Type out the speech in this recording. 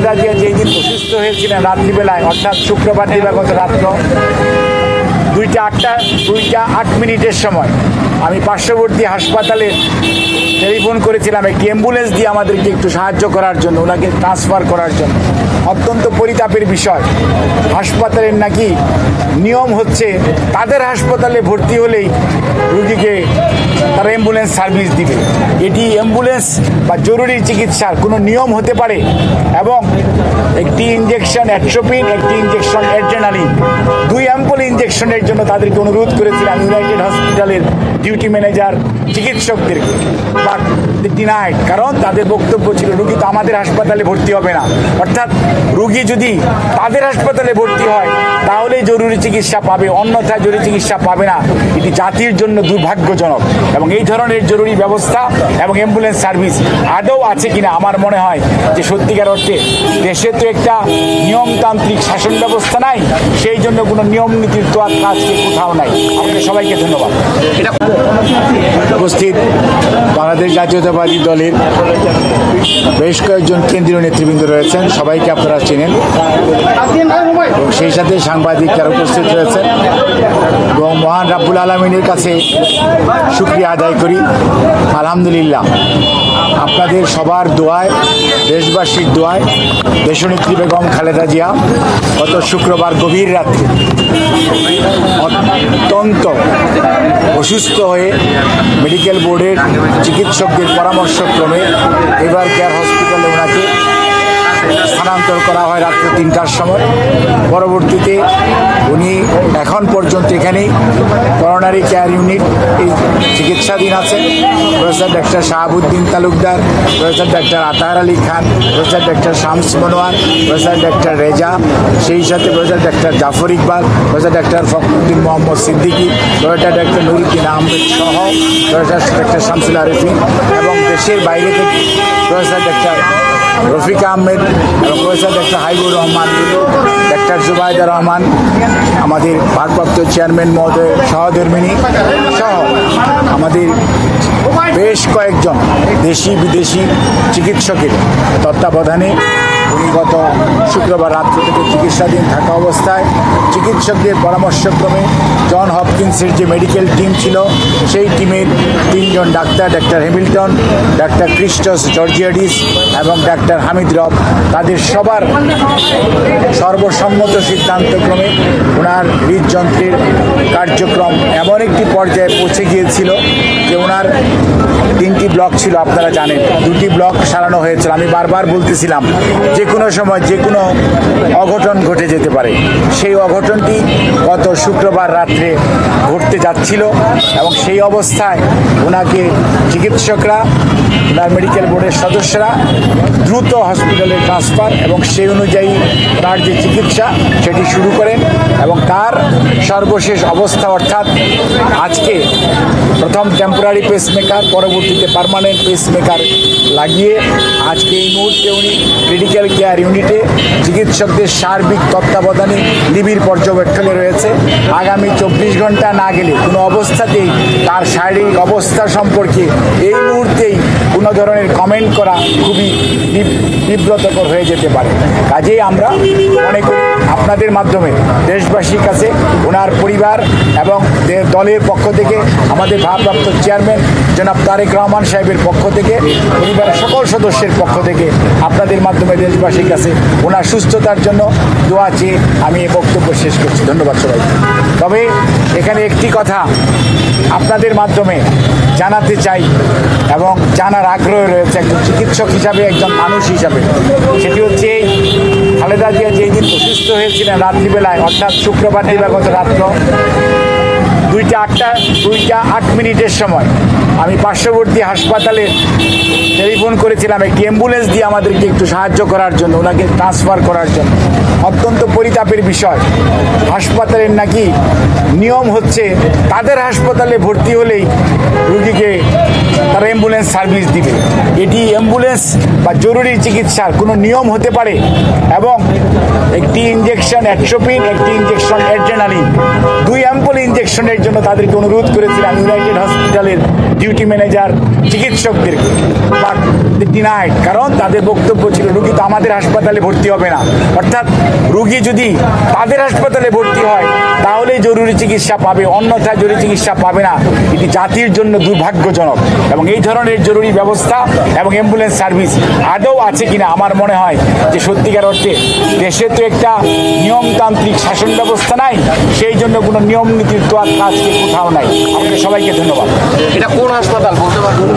খালেদা জিয়া যেই দিন অসুস্থ হয়েছিলেন রাত্রিবেলায়, অর্থাৎ শুক্রবার দিবাগত রাত্র 2টা 8 সময় আমি পার্শ্ববর্তী হাসপাতালে টেলিফোন করেছিলাম একটি অ্যাম্বুলেন্স দিয়ে আমাদেরকে একটু সাহায্য করার জন্য, ওনাকে ট্রান্সফার করার জন্য। অত্যন্ত পরিতাপের বিষয়, হাসপাতালের নাকি নিয়ম হচ্ছে তাদের হাসপাতালে ভর্তি হলেই রুগীকে তারা অ্যাম্বুলেন্স সার্ভিস দিবে। এটি অ্যাম্বুলেন্স বা জরুরি চিকিৎসার কোনো নিয়ম হতে পারে? এবং একটি ইঞ্জেকশন অ্যাট্রোপিন, একটি ইঞ্জেকশন অ্যাড্রেনালিন, 2 অ্যাম্পল ইঞ্জেকশনের জন্য তাদেরকে অনুরোধ করেছিলাম ইউনাইটেড হসপিটালের ডিউটি ম্যানেজার চিকিৎসকদেরকে, বাট ডিনাইড। কারণ তাদের বক্তব্য ছিল রুগী তো আমাদের হাসপাতালে ভর্তি হবে না, অর্থাৎ রুগী যদি তাদের হাসপাতালে ভর্তি হয় তাহলেই জরুরি চিকিৎসা পাবে, অন্যথায় জরুরি চিকিৎসা পাবে না। এটি জাতির জন্য দুর্ভাগ্যজনক। এবং এই ধরনের জরুরি ব্যবস্থা এবং অ্যাম্বুলেন্স সার্ভিস আদৌ আছে কিনা আমার মনে হয় যে সত্যিকার অর্থে দেশে তো একটা নিয়মতান্ত্রিক শাসন ব্যবস্থা নাই, সেই জন্য কোনো নিয়ম নীতির তো আর কাজকে কোথাও নাই। আপনাদের সবাইকে ধন্যবাদ। উপস্থিত বাংলাদেশ জাতীয়তাবাদী দলের বেশ কয়েকজন কেন্দ্রীয় নেতৃবৃন্দ রয়েছেন, সবাইকে আপনারা চেনেন, এবং সেই সাথে সাংবাদিকরা উপস্থিত রয়েছেন। এবং মহান রাব্বুল আলামিনের কাছে শুকরিয়া আদায় করি, আলহামদুলিল্লাহ আপনাদের সবার দোয়ায়, দেশবাসীর দোয়ায় দেশনেত্রী বেগম খালেদা জিয়া গত শুক্রবার গভীর রাত্রে অত্যন্ত অসুস্থ হয়ে মেডিকেল বোর্ডের চিকিৎসকদের পরামর্শক্রমে এভার কেয়ার হসপিটালে ওনাকে স্থানান্তর করা হয় রাত্র 3টার সময়। পরবর্তীতে উনি এখন পর্যন্ত এখানেই করোনারি কেয়ার ইউনিট চিকিৎসাধীন আছেন। Professor doctor Shahabuddin Talukdar, professor doctor Atahar Ali Khan, professor doctor Shams Monowar, professor doctor Reza, সেই সাথে professor doctor Jafar Iqbal, professor doctor Fakhruddin Mohammad Siddiqui, professor doctor Nuruddin Ahmed সহ প্রফেসর ডক্টর শামসুল আরিফিন, এবং দেশের বাইরে থেকে প্রফেসর ডক্টর রফিক আহমেদ এবং professor doctor Haibur Rahman, doctor Zubaida Rahman, আমাদের ভারপ্রাপ্ত চেয়ারম্যান মহোদয় সহধর্মিনী সহ আমাদের বেশ কয়েকজন দেশি বিদেশি চিকিৎসকের তত্ত্বাবধানে উনি গত শুক্রবার রাত্র থেকে চিকিৎসাধীন থাকা অবস্থায় চিকিৎসকদের পরামর্শক্রমে জন হপকিন্সের যে মেডিকেল টিম ছিল সেই টিমের 3 জন ডাক্তার, ডক্টর হ্যামিল্টন, ডক্টর ক্রিস্টস জর্জিয়াডিস এবং ডক্টর হামিদ রব, তাদের সবার সর্বসম্মত সিদ্ধান্তক্রমে ওনার হৃদযন্ত্রের কার্যক্রম এমন একটি পর্যায়ে পৌঁছে গিয়েছিল যে ওনার 3টি ব্লক ছিল, আপনারা জানেন 2টি ব্লক সারানো হয়েছিল। আমি বারবার বলতেছিলাম যে কোনো সময় যে কোনো অঘটন ঘটে যেতে পারে, সেই অঘটনটি গত শুক্রবার রাত্রে ঘটতে যাচ্ছিল। এবং সেই অবস্থায় ওনাকে চিকিৎসকরা, ওনার মেডিকেল বোর্ডের সদস্যরা দ্রুত হসপিটালে ট্রান্সফার এবং সেই অনুযায়ী ওনার যে চিকিৎসা সেটি শুরু করেন। এবং তার সর্বশেষ অবস্থা, অর্থাৎ আজকে প্রথম টেম্পোরারি পেসমেকার, পরবর্তীতে পার্মানেন্ট পেসমেকার লাগিয়ে আজকে এই মুহূর্তে উনি ক্রিটিক্যাল কেয়ার ইউনিটে চিকিৎসকদের সার্বিক তত্ত্বাবধানে নিবিড় পর্যবেক্ষণে রয়েছে। আগামী 24 ঘন্টা না গেলে কোনো অবস্থাতেই তার শারীরিক অবস্থা সম্পর্কে এই মুহূর্তেই কোনো ধরনের কমেন্ট করা খুবই বিব্রতকর হয়ে যেতে পারে। কাজেই আমরা মনে করি আপনাদের মাধ্যমে দেশবাসীর কাছে ওনার পরিবার এবং দলের পক্ষ থেকে, আমাদের ভারপ্রাপ্ত চেয়ারম্যান জনাব তারেক রহমান সাহেবের পক্ষ থেকে, পরিবারের সকল সদস্যের পক্ষ থেকে আপনাদের মাধ্যমে দেশবাসীর কাছে ওনার সুস্থতার জন্য দোয়া চেয়ে আমি এই বক্তব্য শেষ করছি। ধন্যবাদ সবাইকে। তবে এখানে একটি কথা আপনাদের মাধ্যমে জানাতে চাই এবং জানার আগ্রহ রয়েছে একজন চিকিৎসক হিসাবে, একজন মানুষ হিসাবে, সেটি হচ্ছে খালেদা জিয়া যেই দিন অসুস্থ হয়েছিলেন রাত্রিবেলায়, অর্থাৎ শুক্রবার দিবাগত রাত্র 2টা 8 সময় আমি পার্শ্ববর্তী হাসপাতালে টেলিফোন করেছিলাম একটি অ্যাম্বুলেন্স দিয়ে আমাদেরকে একটু সাহায্য করার জন্য, ওনাকে ট্রান্সফার করার জন্য। অত্যন্ত পরিতাপের বিষয়, হাসপাতালের নাকি নিয়ম হচ্ছে তাদের হাসপাতালে ভর্তি হলেই রুগীকে তারা অ্যাম্বুলেন্স সার্ভিস দিবে। এটি অ্যাম্বুলেন্স বা জরুরি চিকিৎসার কোনো নিয়ম হতে পারে? এবং একটি ইঞ্জেকশন অ্যাট্রোপিন, একটি ইঞ্জেকশন অ্যাড্রেনালিন, 2 অ্যাম্পল ইঞ্জেকশনের জন্য তাদেরকে অনুরোধ করেছিলাম, ইউনাইটেড হসপিটালের ডিউটি ম্যানেজার চিকিৎসকদেরকে, বাট ডিনাইড, কারণ তাদের বক্তব্য ছিল রুগী তো আমাদের হাসপাতালে ভর্তি হবে না। অর্থাৎ রুগী যদি তাদের হাসপাতালে ভর্তি হয় তাহলেই জরুরি চিকিৎসা পাবে, অন্যথায় জরুরি চিকিৎসা পাবে না। এটি জাতির জন্য দুর্ভাগ্যজনক। এবং এই ধরনের জরুরি ব্যবস্থা এবং অ্যাম্বুলেন্স সার্ভিস আদৌ আছে কিনা আমার মনে হয় যে সত্যিকার অর্থে দেশে তো একটা নিয়মতান্ত্রিক শাসন ব্যবস্থা নাই, সেই জন্য কোনো নিয়ম নীতির তো আজকে কোথাও নাই। আপনাদের সবাইকে ধন্যবাদ। এটা কোন হাসপাতাল বলতে পারবেন?